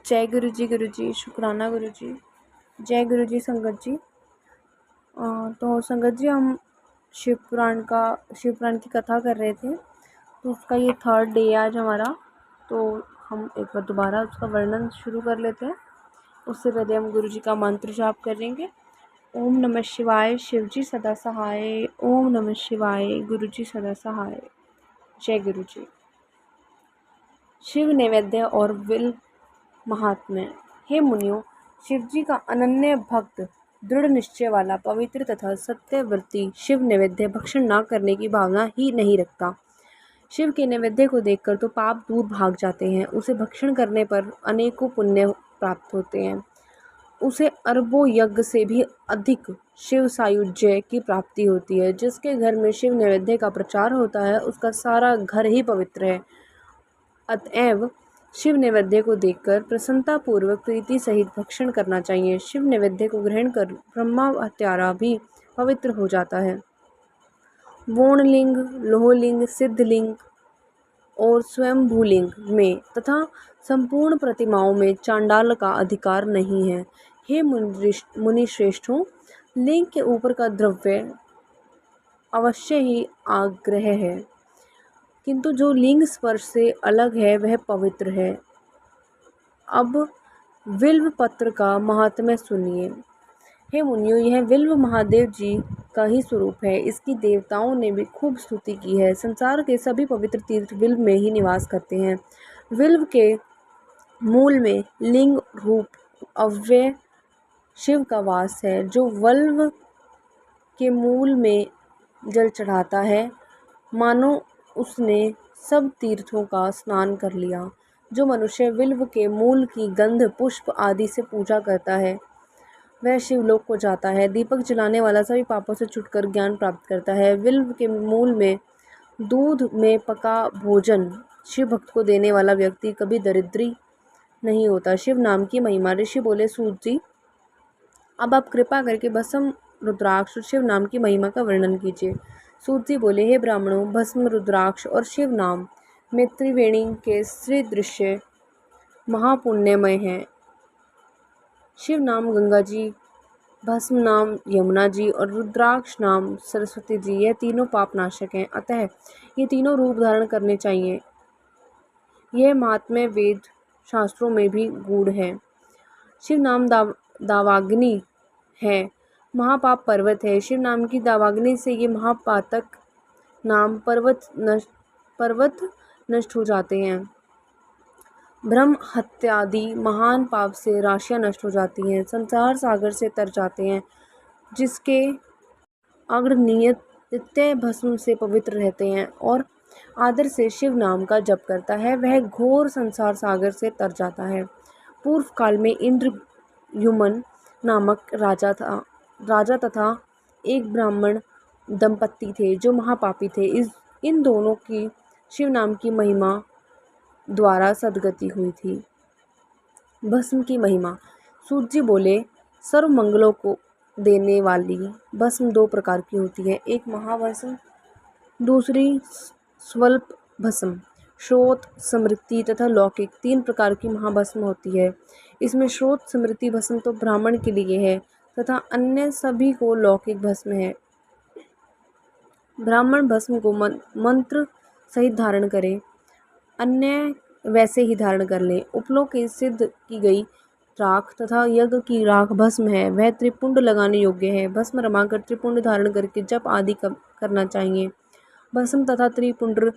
जय गुरु जी, शुक्राना गुरु जी, जय गुरु जी संगत जी। तो संगत जी, हम शिव पुराण की कथा कर रहे थे, तो उसका ये 3rd डे है आज हमारा। तो हम एक बार दोबारा उसका वर्णन शुरू कर लेते हैं। उससे पहले हम गुरु जी का मंत्र जाप करेंगे। ओम नमः शिवाय, शिव जी सदा सहाय। ओम नमः शिवाय, गुरु जी सदा सहाय। जय गुरु जी। शिव नैवेद्य और विल महात्म्य। हे मुनियों, शिवजी का अनन्य भक्त, दृढ़ निश्चय वाला, पवित्र तथा सत्यव्रती शिव नैवेद्य भक्षण न करने की भावना ही नहीं रखता। शिव के नैवेद्य को देखकर तो पाप दूर भाग जाते हैं, उसे भक्षण करने पर अनेकों पुण्य प्राप्त होते हैं। उसे अरबों यज्ञ से भी अधिक शिव सायुज्य की प्राप्ति होती है। जिसके घर में शिव नैवेद्य का प्रचार होता है, उसका सारा घर ही पवित्र है। अतएव शिव नैवेद्य को देखकर प्रसन्नतापूर्वक प्रीति सहित भक्षण करना चाहिए। शिव नैवेद्य को ग्रहण कर ब्रह्मा हत्यारा भी पवित्र हो जाता है। वोणलिंग, लोहलिंग, सिद्धलिंग और स्वयंभूलिंग में तथा संपूर्ण प्रतिमाओं में चांडाल का अधिकार नहीं है। हे मुनि श्रेष्ठों, लिंग के ऊपर का द्रव्य अवश्य ही आग्रह है, किंतु जो लिंग स्पर्श से अलग है वह पवित्र है। अब विल्व पत्र का महात्म्य सुनिए। हे मुनियों, यह विल्व महादेव जी का ही स्वरूप है। इसकी देवताओं ने भी खूब स्तुति की है। संसार के सभी पवित्र तीर्थ विल्व में ही निवास करते हैं। विल्व के मूल में लिंग रूप अव्यय शिव का वास है। जो वल्व के मूल में जल चढ़ाता है, मानो उसने सब तीर्थों का स्नान कर लिया। जो मनुष्य विल्व के मूल की गंध, पुष्प आदि से पूजा करता है, वह शिवलोक को जाता है। दीपक जलाने वाला सभी पापों से छुटकर ज्ञान प्राप्त करता है। विल्व के मूल में दूध में पका भोजन शिव भक्त को देने वाला व्यक्ति कभी दरिद्री नहीं होता। शिव नाम की महिमा। ऋषि बोले, सूत जी, अब आप कृपा करके भस्म, रुद्राक्ष और शिव नाम की महिमा का वर्णन कीजिए। सूत जी बोले, हे ब्राह्मणों, भस्म, रुद्राक्ष और शिव नाम में त्रिवेणी के सदृश्य महापुण्यमय है। शिव नाम गंगा जी, भस्म नाम यमुना जी और रुद्राक्ष नाम सरस्वती जी, यह तीनों पाप नाशक हैं। अतः ये तीनों रूप धारण करने चाहिए। यह महात्म्य वेद शास्त्रों में भी गूढ़ है। शिव नाम दावाग्नि है, महापाप पर्वत है। शिव नाम की दावाग्नि से ये महापातक नाम पर्वत नष्ट हो जाते हैं। ब्रह्म हत्यादि महान पाप से राशियां नष्ट हो जाती हैं। संसार सागर से तर जाते हैं। जिसके अग्र नित्य भस्म से पवित्र रहते हैं और आदर से शिव नाम का जप करता है, वह घोर संसार सागर से तर जाता है। पूर्व काल में इंद्र युमन नामक राजा तथा एक ब्राह्मण दंपत्ति थे जो महापापी थे। इन दोनों की शिव नाम की महिमा द्वारा सदगति हुई थी। भस्म की महिमा। सूत जी बोले, सर्व मंगलों को देने वाली भस्म 2 प्रकार की होती है, एक महाभस्म, दूसरी स्वल्प भस्म। श्रोत, स्मृति तथा लौकिक 3 प्रकार की महाभस्म होती है। इसमें श्रोत स्मृति भस्म तो ब्राह्मण के लिए है तथा अन्य सभी को लौकिक भस्म है। ब्राह्मण भस्म को मंत्र सहित धारण करे, अन्य वैसे ही धारण कर ले। उपलोक के सिद्ध की गई राख तथा यज्ञ की राख भस्म है, वह त्रिपुंड लगाने योग्य है। भस्म रमाकर त्रिपुंड धारण करके जप आदि करना चाहिए। भस्म तथा त्रिपुंड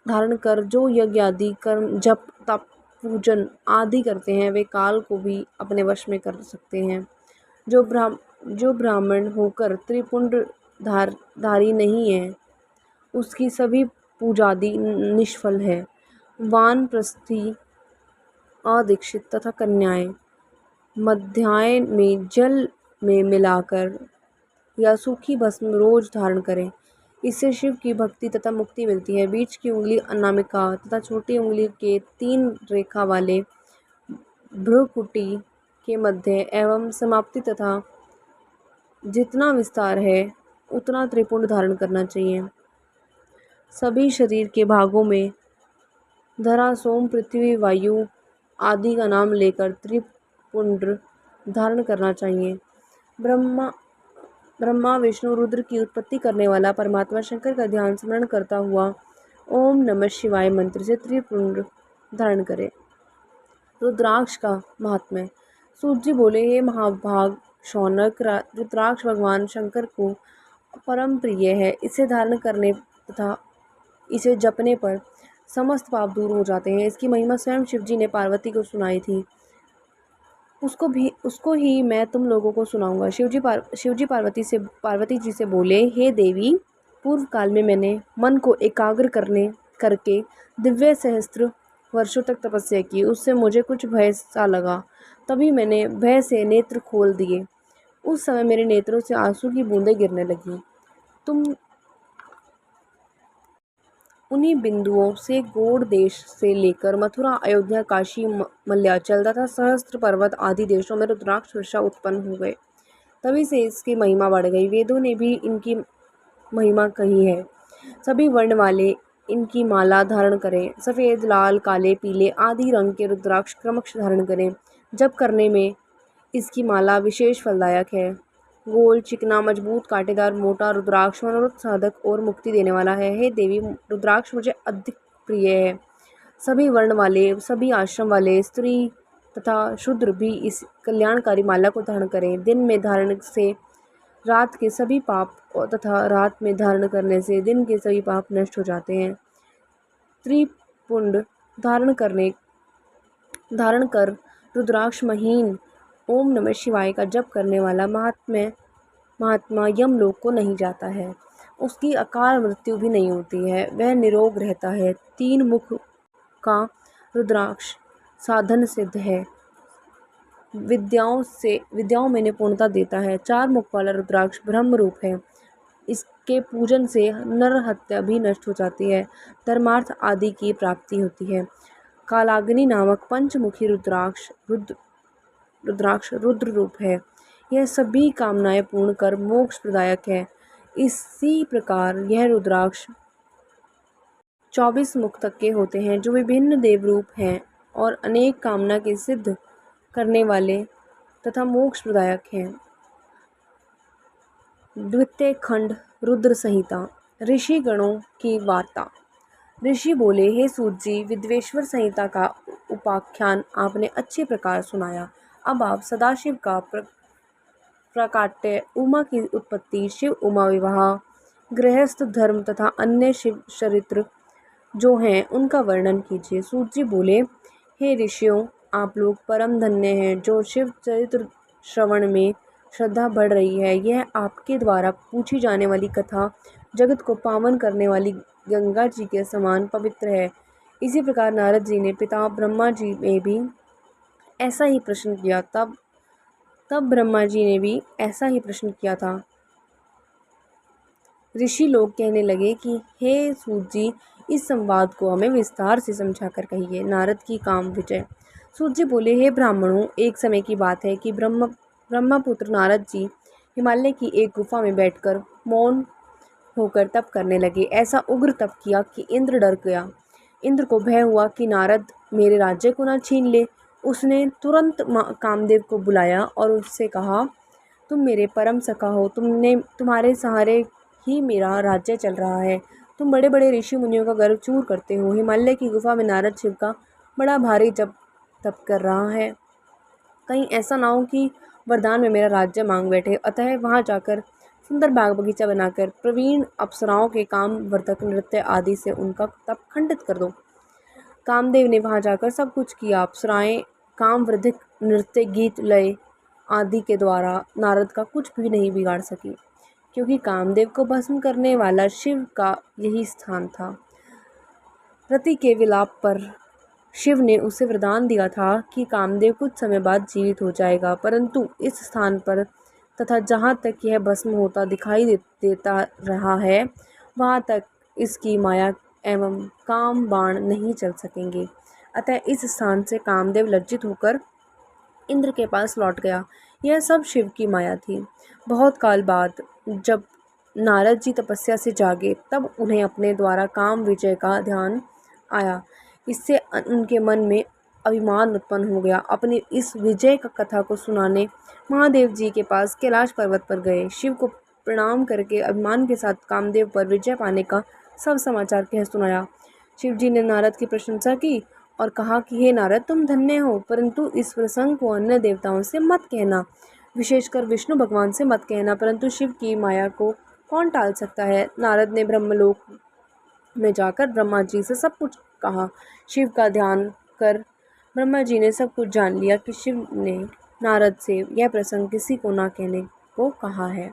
धारण कर जो यज्ञ आदि कर्म, जप, तप, पूजन आदि करते हैं, वे काल को भी अपने वश में कर सकते हैं। जो ब्राह्मण होकर त्रिपुंड धारी नहीं है, उसकी सभी पूजादि निष्फल है। वानप्रस्थी, अदीक्षित तथा कन्याएं मध्याह्न में जल में मिलाकर या सूखी भस्म रोज धारण करें। इससे शिव की भक्ति तथा मुक्ति मिलती है। बीच की उंगली अनामिका तथा छोटी उंगली के 3 रेखा वाले भ्रुकुटी के मध्य एवं समाप्ति तथा जितना विस्तार है उतना त्रिपुंड धारण करना चाहिए। सभी शरीर के भागों में धरा, सोम, पृथ्वी, वायु आदि का नाम लेकर त्रिपुंड धारण करना चाहिए। ब्रह्मा विष्णु रुद्र की उत्पत्ति करने वाला परमात्मा शंकर का ध्यान स्मरण करता हुआ ओम नमः शिवाय मंत्र से त्रिपुंड धारण करें। रुद्राक्ष का महात्म्य। सूत जी बोले, हे महाभाग शौनक, रुद्राक्ष भगवान शंकर को परम प्रिय है। इसे धारण करने तथा इसे जपने पर समस्त पाप दूर हो जाते हैं। इसकी महिमा स्वयं शिव जी ने पार्वती को सुनाई थी, उसको ही मैं तुम लोगों को सुनाऊंगा। शिवजी पार्वती जी से बोले, हे देवी, पूर्व काल में मैंने मन को एकाग्र करके दिव्य सहस्त्र वर्षों तक तपस्या की। उससे मुझे कुछ भय सा लगा, तभी मैंने भय से नेत्र खोल दिए। उस समय मेरे नेत्रों से आंसू की बूंदें गिरने लगी। तुम उन्हीं बिंदुओं से गौड़ देश से लेकर मथुरा, अयोध्या, काशी, मल्याचल तथा सहस्त्र पर्वत आदि देशों में रुद्राक्ष वर्षा उत्पन्न हो गए। तभी से इसकी महिमा बढ़ गई। वेदों ने भी इनकी महिमा कही है। सभी वर्ण वाले इनकी माला धारण करें। सफ़ेद, लाल, काले, पीले आदि रंग के रुद्राक्ष क्रमश धारण करें। जप करने में इसकी माला विशेष फलदायक है। गोल, चिकना, मजबूत, कांटेदार, मोटा रुद्राक्ष मनोरथ साधक और मुक्ति देने वाला है। हे देवी, रुद्राक्ष मुझे अधिक प्रिय है। सभी वर्ण वाले, सभी आश्रम वाले, स्त्री तथा शूद्र भी इस कल्याणकारी माला को धारण करें। दिन में धारण से रात के सभी पाप तथा रात में धारण करने से दिन के सभी पाप नष्ट हो जाते हैं। त्रिपुंड धारण कर रुद्राक्ष महीन ओम नमः शिवाय का जप करने वाला महात्मा यमलोक को नहीं जाता है। उसकी अकाल मृत्यु भी नहीं होती है, वह निरोग रहता है। 3 मुख का रुद्राक्ष साधन सिद्ध है, विद्याओं में निपुणता देता है। 4 मुख वाला रुद्राक्ष ब्रह्म रूप है, इसके पूजन से नर हत्या भी नष्ट हो जाती है, धर्मार्थ आदि की प्राप्ति होती है। कालाग्नि नामक पंचमुखी रुद्राक्ष रुद्र रूप है, यह सभी कामनाएं पूर्ण कर मोक्ष प्रदायक है। इसी प्रकार यह रुद्राक्ष 24 मुख तक के होते हैं, जो विभिन्न देव रूप हैं और अनेक कामना के सिद्ध करने वाले तथा मोक्ष प्रदायक हैं। द्वितीय खंड रुद्र संहिता। ऋषि गणों की वार्ता। ऋषि बोले, हे सूत जी, विद्वेश्वर संहिता का उपाख्यान आपने अच्छे प्रकार सुनाया। अब आप सदाशिव का प्राकाट्य, उमा की उत्पत्ति, शिव उमा विवाह, गृहस्थ धर्म तथा अन्य शिव चरित्र जो हैं उनका वर्णन कीजिए। सूत जी बोले, हे ऋषियों, आप लोग परम धन्य हैं। जो शिव चरित्र श्रवण में श्रद्धा बढ़ रही है, यह आपके द्वारा पूछी जाने वाली कथा जगत को पावन करने वाली गंगा जी के समान पवित्र है। इसी प्रकार नारद जी ने पिता ब्रह्मा जी में भी ऐसा ही प्रश्न किया। तब ब्रह्मा जी ने भी ऐसा ही प्रश्न किया था। ऋषि लोग कहने लगे कि हे सूत जी, इस संवाद को हमें विस्तार से समझाकर कहिए। नारद की काम विजय। सूत जी बोले, हे ब्राह्मणों, एक समय की बात है कि ब्रह्मपुत्र नारद जी हिमालय की एक गुफा में बैठकर मौन होकर तप करने लगे। ऐसा उग्र तप किया कि इंद्र डर गया। इंद्र को भय हुआ कि नारद मेरे राज्य को न छीन ले। उसने तुरंत कामदेव को बुलाया और उससे कहा, तुम मेरे परम सखा हो, तुम्हारे सहारे ही मेरा राज्य चल रहा है। तुम बड़े बड़े ऋषि मुनियों का गर्व चूर करते हो। हिमालय की गुफा में नारद शिव का बड़ा भारी जप तप कर रहा है, कहीं ऐसा ना हो कि वरदान में मेरा राज्य मांग बैठे। अतः वहाँ जाकर सुंदर बाग बगीचा बनाकर प्रवीण अप्सराओं के काम वर्धक नृत्य आदि से उनका तप खंडित कर दो। कामदेव ने वहाँ जाकर सब कुछ किया। अप्सराएं काम वर्धक नृत्य, गीत, लय आदि के द्वारा नारद का कुछ भी नहीं बिगाड़ सकी, क्योंकि कामदेव को भस्म करने वाला शिव का यही स्थान था। रति के विलाप पर शिव ने उसे वरदान दिया था कि कामदेव कुछ समय बाद जीवित हो जाएगा, परंतु इस स्थान पर तथा जहाँ तक यह भस्म होता दिखाई देता रहा है, वहाँ तक इसकी माया एवं काम बाण नहीं चल सकेंगे। अतः इस स्थान से कामदेव लज्जित होकर इंद्र के पास लौट गया। यह सब शिव की माया थी। बहुत काल बाद जब नारद जी तपस्या से जागे, तब उन्हें अपने द्वारा काम विजय का ध्यान आया। इससे उनके मन में अभिमान उत्पन्न हो गया। अपनी इस विजय का कथा को सुनाने महादेव जी के पास कैलाश पर्वत पर गए। शिव को प्रणाम करके अभिमान के साथ कामदेव पर विजय पाने का सब समाचार कह सुनाया। शिव जी ने नारद की प्रशंसा की और कहा कि हे नारद, तुम धन्य हो, परंतु इस प्रसंग को अन्य देवताओं से मत कहना, विशेषकर विष्णु भगवान से मत कहना, परंतु शिव की माया को कौन टाल सकता है। नारद ने ब्रह्मलोक में जाकर ब्रह्मा जी से सब कुछ कहा। शिव का ध्यान कर ब्रह्मा जी ने सब कुछ जान लिया कि शिव ने नारद से यह प्रसंग किसी को ना कहने को कहा है।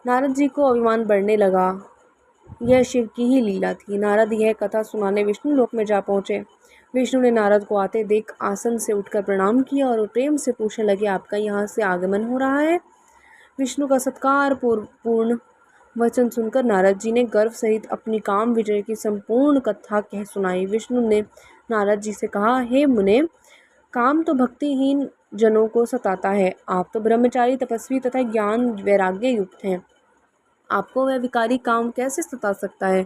नारद जी को अभिमान बढ़ने लगा। यह शिव की ही लीला थी। नारद यह कथा सुनाने विष्णु लोक में जा पहुँचे। विष्णु ने नारद को आते देख आसन से उठकर प्रणाम किया और प्रेम से पूछने लगे, आपका यहाँ से आगमन हो रहा है। विष्णु का सत्कार पूर्ण वचन सुनकर नारद जी ने गर्व सहित अपनी काम विजय की संपूर्ण कथा कह सुनाई। विष्णु ने नारद जी से कहा, हे मुने, काम तो भक्तिहीन जनों को सताता है। आप तो ब्रह्मचारी, तपस्वी तथा ज्ञान वैराग्य युक्त हैं। आपको वह विकारी काम कैसे सता सकता है।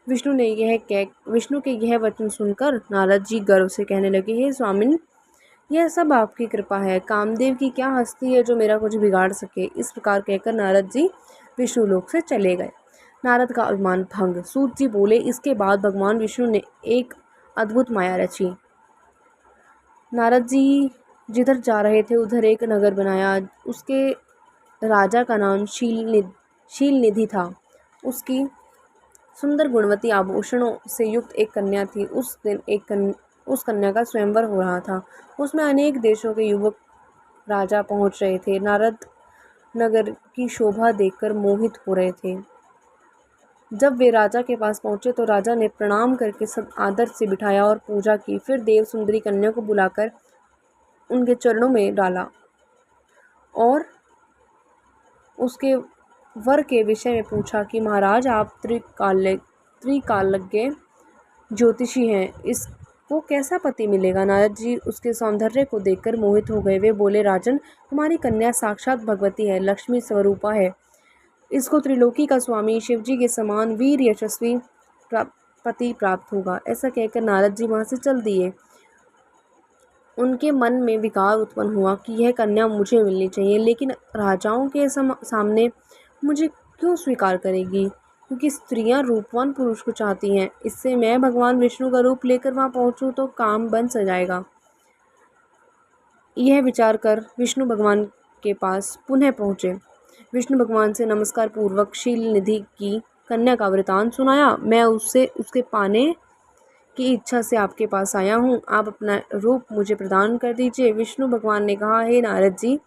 विष्णु के यह वचन सुनकर नारद जी गर्व से कहने लगे, हे स्वामिन, यह सब आपकी कृपा है। कामदेव की क्या हस्ती है जो मेरा कुछ बिगाड़ सके। इस प्रकार कहकर नारद जी विष्णु लोक से चले गए। नारद का अभिमान भंग। सूत जी बोले, इसके बाद भगवान विष्णु ने एक अद्भुत माया रची। नारद जी जिधर जा रहे थे उधर एक नगर बनाया। उसके राजा का नाम शीलनिधि था। उसकी सुंदर गुणवती आभूषणों से युक्त एक कन्या थी। उस दिन उस कन्या का स्वयंवर हो रहा था। उसमें अनेक देशों के युवक राजा पहुंच रहे थे। नारद नगर की शोभा देखकर मोहित हो रहे थे। जब वे राजा के पास पहुंचे तो राजा ने प्रणाम करके सब आदर से बिठाया और पूजा की। फिर देव सुंदरी कन्या को बुलाकर उनके चरणों में डाला और उसके वर के विषय में पूछा कि महाराज, आप त्रिकालज्ञ ज्योतिषी हैं, इसको कैसा पति मिलेगा। नारद जी उसके सौंदर्य को देखकर मोहित हो गए। वे बोले, राजन, तुम्हारी कन्या साक्षात भगवती है, लक्ष्मी स्वरूपा है। इसको त्रिलोकी का स्वामी शिव जी के समान वीर यशस्वी पति प्राप्त होगा। ऐसा कहकर नारद जी वहाँ से चल दिए। उनके मन में विकार उत्पन्न हुआ कि यह कन्या मुझे मिलनी चाहिए, लेकिन राजाओं के सामने मुझे क्यों स्वीकार करेगी, क्योंकि स्त्रियां रूपवान पुरुष को चाहती हैं। इससे मैं भगवान विष्णु का रूप लेकर वहाँ पहुँचूँ तो काम बन जाएगा। यह विचार कर विष्णु भगवान के पास पुनः पहुँचे। विष्णु भगवान से नमस्कार पूर्वक शीलनिधि की कन्या का वृतांत सुनाया। मैं उसके पाने की इच्छा से आपके पास आया हूँ। आप अपना रूप मुझे प्रदान कर दीजिए। विष्णु भगवान ने कहा, हे नारद जी,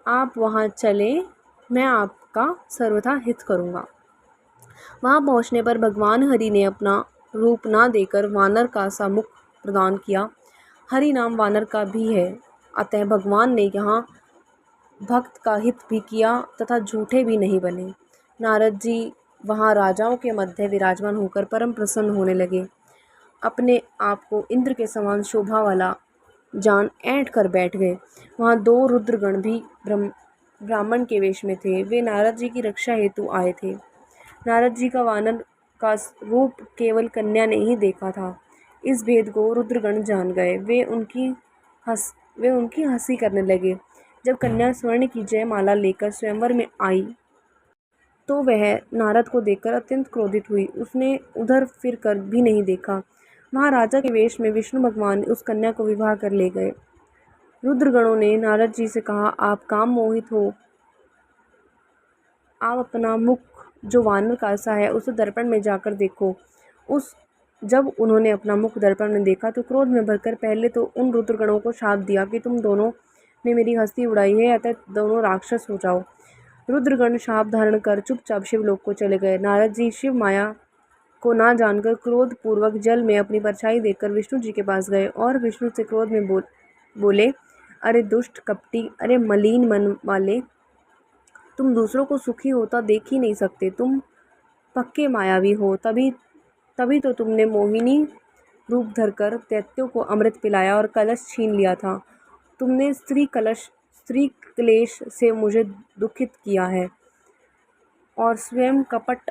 आप वहाँ चलें, मैं आपका सर्वथा हित करूँगा। वहाँ पहुँचने पर भगवान हरि ने अपना रूप ना देकर वानर का सा मुख प्रदान किया। हरि नाम वानर का भी है, अतः भगवान ने यहाँ भक्त का हित भी किया तथा झूठे भी नहीं बने। नारद जी वहाँ राजाओं के मध्य विराजमान होकर परम प्रसन्न होने लगे। अपने आप को इंद्र के समान शोभा वाला जान ऐंठ कर बैठ गए। वहाँ 2 रुद्रगण भी ब्राह्मण के वेश में थे। वे नारद जी की रक्षा हेतु आए थे। नारद जी का वानर का रूप केवल कन्या ने ही देखा था। इस भेद को रुद्रगण जान गए। वे उनकी हंसी करने लगे। जब कन्या स्वर्ण की जयमाला लेकर स्वयंवर में आई तो वह नारद को देखकर अत्यंत क्रोधित हुई। उसने उधर फिर कर भी नहीं देखा। वहाँ राजा के वेश में विष्णु भगवान उस कन्या को विवाह कर ले गए। रुद्रगणों ने नारद जी से कहा, आप काम मोहित हो, आप अपना मुख जो वानर का सा है उसे दर्पण में जाकर देखो। जब उन्होंने अपना मुख दर्पण में देखा तो क्रोध में भरकर पहले तो उन रुद्रगणों को शाप दिया कि तुम दोनों ने मेरी हस्ती उड़ाई है, अतः दोनों राक्षस हो जाओ। रुद्रगण शाप धारण कर चुपचाप शिवलोक को चले गए। नारद जी शिव माया को ना जानकर क्रोध पूर्वक जल में अपनी परछाई देखकर विष्णु जी के पास गए और विष्णु से क्रोध में बोले, अरे दुष्ट कपटी, अरे मलिन मन वाले, तुम दूसरों को सुखी होता देख ही नहीं सकते। तुम पक्के मायावी हो। तभी तो तुमने मोहिनी रूप धरकर दैत्यों को अमृत पिलाया और कलश छीन लिया था। तुमने स्त्री क्लेश से मुझे दुखित किया है और स्वयं कपट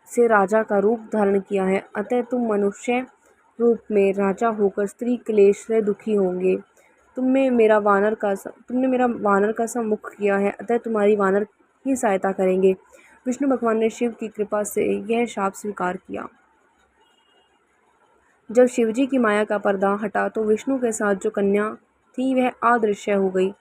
से राजा का रूप धारण किया है। अतः तुम मनुष्य रूप में राजा होकर स्त्री क्लेश से दुखी होंगे। तुमने मेरा वानर का सा मुख किया है, अतः तुम्हारी वानर ही सहायता करेंगे। विष्णु भगवान ने शिव की कृपा से यह शाप स्वीकार किया। जब शिवजी की माया का पर्दा हटा तो विष्णु के साथ जो कन्या थी वह अदृश्य हो गई।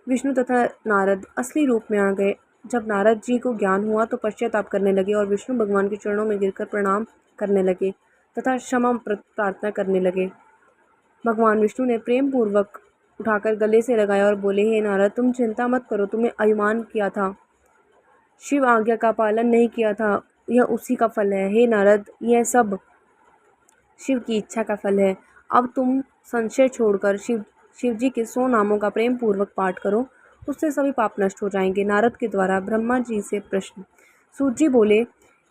विष्णु तथा नारद असली रूप में आ गए। जब नारद जी को ज्ञान हुआ तो पश्चाताप करने लगे और विष्णु भगवान के चरणों में गिरकर प्रणाम करने लगे तथा क्षमा प्रार्थना करने लगे। भगवान विष्णु ने प्रेम पूर्वक उठाकर गले से लगाया और बोले, हे नारद, तुम चिंता मत करो, तुम्हें अभिमान किया था, शिव आज्ञा का पालन नहीं किया था, यह उसी का फल है। हे नारद, यह सब शिव की इच्छा का फल है। अब तुम संशय छोड़कर शिवजी के 100 नामों का प्रेम पूर्वक पाठ करो, उससे सभी पाप नष्ट हो जाएंगे। नारद के द्वारा ब्रह्मा जी से प्रश्न। सूत जी बोले,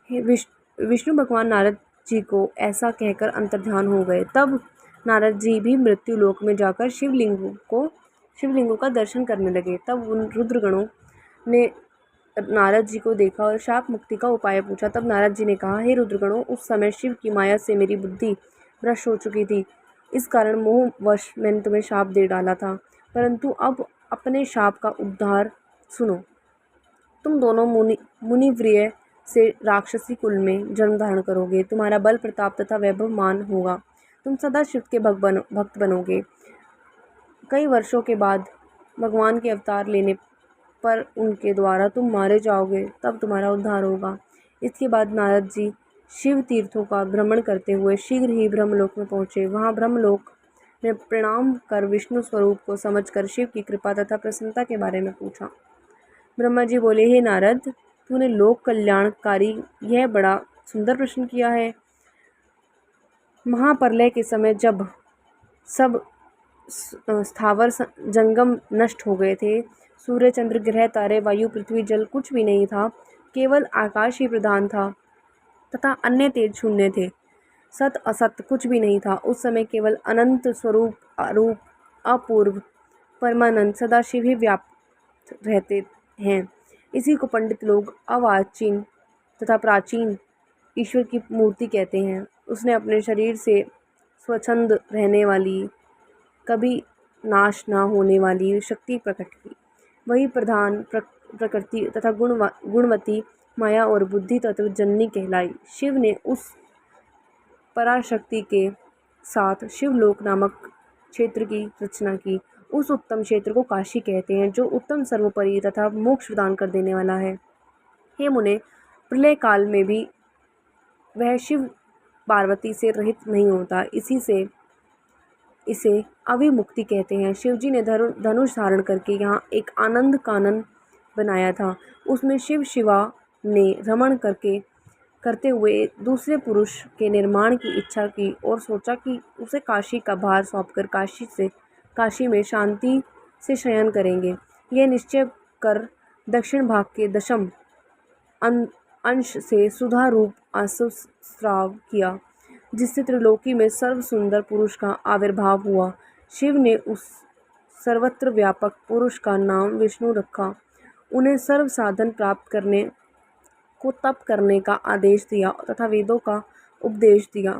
हे विष्णु भगवान नारद जी को ऐसा कहकर अंतर्ध्यान हो गए। तब नारद जी भी मृत्यु लोक में जाकर शिवलिंगों का दर्शन करने लगे। तब उन रुद्रगणों ने नारद जी को देखा और शाप मुक्ति का उपाय पूछा। तब नारद जी ने कहा, हे रुद्रगणों, उस समय शिव की माया से मेरी बुद्धि भ्रष्ट हो चुकी थी, इस कारण मोहवश मैंने तुम्हें शाप दे डाला था, परंतु अब अपने शाप का उद्धार सुनो। तुम दोनों मुनिव्रिय से राक्षसी कुल में जन्म धारण करोगे, तुम्हारा बल प्रताप तथा वैभव मान होगा, तुम सदा शिव के भक्त बनोगे। कई वर्षों के बाद भगवान के अवतार लेने पर उनके द्वारा तुम मारे जाओगे, तब तुम्हारा उद्धार होगा। इसके बाद नारद जी शिव तीर्थों का भ्रमण करते हुए शीघ्र ही ब्रह्मलोक में पहुँचे। वहाँ ब्रह्मलोक में प्रणाम कर विष्णु स्वरूप को समझकर शिव की कृपा तथा प्रसन्नता के बारे में पूछा। ब्रह्मा जी बोले, हे नारद, तूने लोक कल्याणकारी यह बड़ा सुंदर प्रश्न किया है। महाप्रलय के समय जब सब स्थावर जंगम नष्ट हो गए थे, सूर्य चंद्र ग्रह तारे वायु पृथ्वी जल कुछ भी नहीं था, केवल आकाश ही प्रधान था तथा अन्य तेज शून्य थे, सत असत कुछ भी नहीं था। उस समय केवल अनंत स्वरूप अरूप अपूर्व परमानंद सदाशिव ही व्याप्त रहते हैं। इसी को पंडित लोग अवाचीन तथा प्राचीन ईश्वर की मूर्ति कहते हैं। उसने अपने शरीर से स्वच्छंद रहने वाली, कभी नाश ना होने वाली शक्ति प्रकट की। वही प्रधान प्रकृति तथा गुणवती माया और बुद्धि तत्व जननी कहलाई। शिव ने उस पराशक्ति के साथ शिवलोक नामक क्षेत्र की रचना की। उस उत्तम क्षेत्र को काशी कहते हैं, जो उत्तम सर्वोपरि तथा मोक्ष प्रदान कर देने वाला है। हे मुने, प्रलय काल में भी वह शिव पार्वती से रहित नहीं होता, इसे अविमुक्ति कहते हैं। शिवजी ने धनुष धारण करके यहाँ एक आनंद कानन बनाया था। उसमें शिव शिवा ने रमण करते हुए दूसरे पुरुष के निर्माण की इच्छा की और सोचा कि उसे काशी का भार सौंपकर काशी में शांति से शयन करेंगे। यह निश्चय कर दक्षिण भाग के दशम अंश से सुधा रूप आसुस्राव किया, जिससे त्रिलोकी में सर्व सुंदर पुरुष का आविर्भाव हुआ। शिव ने उस सर्वत्र व्यापक पुरुष का नाम विष्णु रखा। उन्हें सर्व साधन प्राप्त करने को तप करने का आदेश दिया तथा वेदों का उपदेश दिया।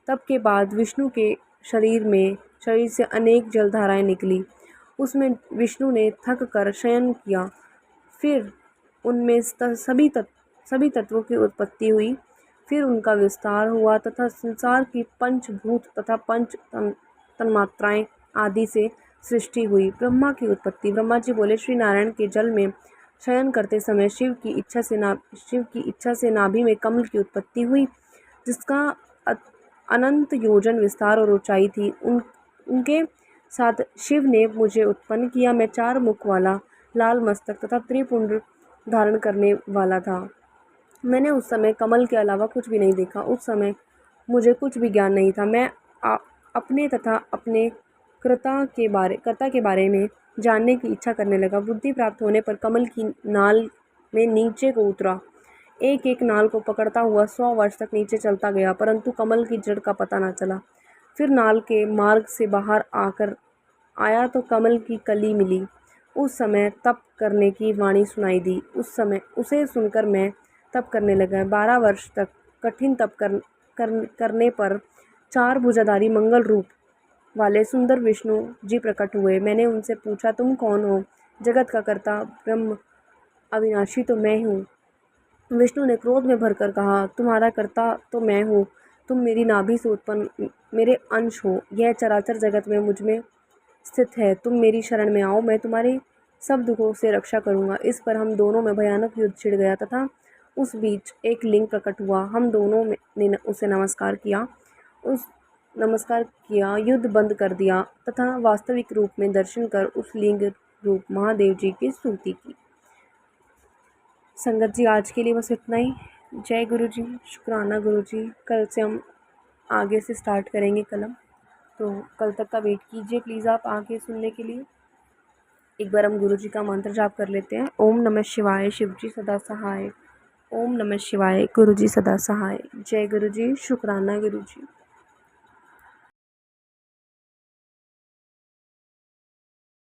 तप के बाद विष्णु के शरीर से अनेक जलधाराएं निकली। उसमें विष्णु ने थक कर शयन किया। फिर उनमें सभी तत्वों की उत्पत्ति हुई। फिर उनका विस्तार हुआ तथा संसार की पंचभूत तथा पंच तन्मात्राएं आदि से सृष्टि हुई। ब्रह्मा की उत्पत्ति। ब्रह्मा जी बोले, श्री नारायण के जल में शयन करते समय शिव की इच्छा से नाभि में कमल की उत्पत्ति हुई, जिसका अनंत योजन विस्तार और ऊंचाई थी। उनके साथ शिव ने मुझे उत्पन्न किया। मैं 4 मुख वाला, लाल मस्तक तथा त्रिपुंड धारण करने वाला था। मैंने उस समय कमल के अलावा कुछ भी नहीं देखा। उस समय मुझे कुछ भी ज्ञान नहीं था। मैं अपने तथा अपने कर्ता के बारे में जानने की इच्छा करने लगा। बुद्धि प्राप्त होने पर कमल की नाल में नीचे को उतरा। एक एक नाल को पकड़ता हुआ 100 वर्ष तक नीचे चलता गया, परंतु कमल की जड़ का पता न चला। फिर नाल के मार्ग से बाहर आया तो कमल की कली मिली। उस समय तप करने की वाणी सुनाई दी। उसे सुनकर मैं तप करने लगा। 12 वर्ष तक कठिन तप करने पर चार भुजाधारी मंगल रूप वाले सुंदर विष्णु जी प्रकट हुए। मैंने उनसे पूछा, तुम कौन हो? जगत का कर्ता ब्रह्म अविनाशी तो मैं हूँ। विष्णु ने क्रोध में भरकर कहा, तुम्हारा कर्ता तो मैं हूँ, तुम मेरी नाभि से उत्पन्न मेरे अंश हो। यह चराचर जगत में मुझ में स्थित है। तुम मेरी शरण में आओ, मैं तुम्हारे सब दुखों से रक्षा करूँगा। इस पर हम दोनों में भयानक युद्ध छिड़ गया तथा उस बीच एक लिंग प्रकट हुआ। हम दोनों ने उसे नमस्कार किया, युद्ध बंद कर दिया तथा वास्तविक रूप में दर्शन कर उस लिंग रूप महादेव जी की स्तुति की। संगत जी, आज के लिए बस इतना ही। जय गुरु जी, शुक्राना गुरु जी। कल से हम आगे से स्टार्ट करेंगे कलम, तो कल तक का वेट कीजिए प्लीज़ आप आगे सुनने के लिए। एक बार हम गुरु जी का मंत्र जाप कर लेते हैं। ओम नमः शिवाय, शिव जी सदा सहाय। ओम नमः शिवाय, गुरु जी सदा सहाय। जय गुरु जी, शुक्राना गुरु जी।